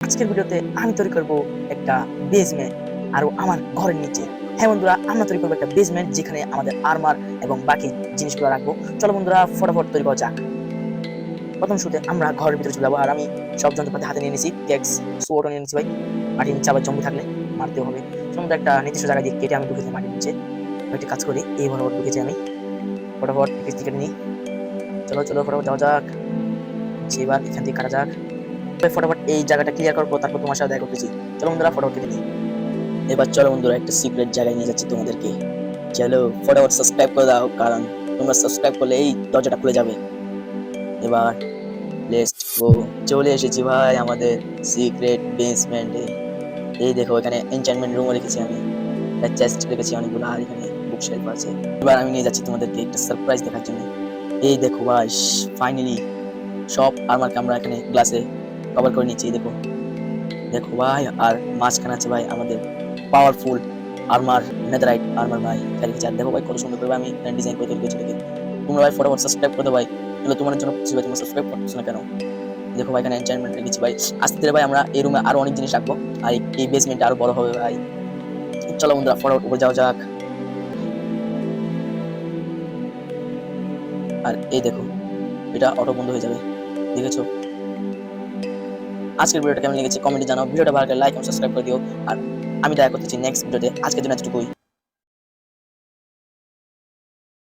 আজকের ভিডিওতে আমি তৈরি করব একটা বেসমেন্ট আর আমার ঘরের নিচে। হ্যাঁ বন্ধুরা, আমরা তৈরি করবো একটা বেসমেন্ট যেখানে আমাদের আর্মার এবং বাকি জিনিসগুলো রাখবো। চলো বন্ধুরা, ফটাফট তৈরি করা যাক। প্রথম শুরুতে আমরা ঘরের ভিতরে চলে যাবো। আর আমি সব যন্ত্রপাতি হাতে নিয়ে নিয়েছি, ট্যাক্স সোয়াটও নিয়ে নিয়েছি ভাই। মাটির নিচে আবার জম্বি থাকলে মারতেও হবে। সমুদ্র একটা নির্দিষ্ট জায়গা দিয়ে কেটে আমি ঢুকেছি মাটির নিচে। একটি কাজ করি, এই বরাবর ঢুকেছি আমি। ফটাফট কেটে নিই। চলো চলো ফটাফট যাওয়া যাক। এবার এখান থেকে কাটা যাক। ফটাফট এই জায়গাটা ক্লিয়ার করবো, তারপর তোমার সাথে দেখা করতেছি। চলো বন্ধুরা, ফটাফট কেটে নিই। এবার চলো বন্ধুরা, একটা সিক্রেট জায়গায় নিয়ে যাচ্ছি তোমাদেরকে। চলো ফটাফট সাবস্ক্রাইব করে দাও, কারণ তোমরা সাবস্ক্রাইব করলে এই দরজাটা খুলে যাবে। এবার লেটস গো। চলে এসেছি ভাই আমাদের সিক্রেট বেসমেন্টে। এই দেখো, এখানে এনচ্যান্টমেন্ট রুমও রেখেছি আমি। একটা চেস্ট রেখেছি অনেকগুলো, আর এখানে বুক শেলফ আছে। এবার আমি নিয়ে যাচ্ছি তোমাদেরকে একটা সারপ্রাইজ দেখার জন্য। এই দেখো ভাই, ফাইনালি সব আর্মারকে আমরা এখানে গ্লাসে কভার করে নিচ্ছি। দেখো দেখো ভাই, আর মাঝখানে আছে ভাই আমাদের পাওয়ারফুল আর্মার, নেদারাইট আর্মার ভাই। আর দেখো ভাই, কত সুন্দর করে আমি ডিজাইন করে তৈরি করেছি। দেখে তোমরা ভাই ফটাফট সাবস্ক্রাইব করে দাও ভাই। তাহলে তোমার জন্য ভাই, তোমরা সাবস্ক্রাইব করছো না কেন? দেখো ভাই, এখানে এনচান্টমেন্ট রেখেছি ভাই। আস্তে ধীরে ভাই আমরা এই রুমে আরো অনেক জিনিস রাখবো, আর এই বেসমেন্ট আরো বড় হবে ভাই। চলো বন্ধুরা, ফটাফট উপরে যাওয়া যাক। আর এই দেখো, এটা অটো বন্ধ হয়ে যাবে, দেখেছো? আজকের ভিডিওটা কেমন লেগেছে কমেন্টে জানাও। ভিডিওটা ভালো লাগলে লাইক এবং সাবস্ক্রাইব করে দিও। আর আমি দেখা করতেছি নেক্সট ভিডিওতে। আজকের জন্য এতটুকুই।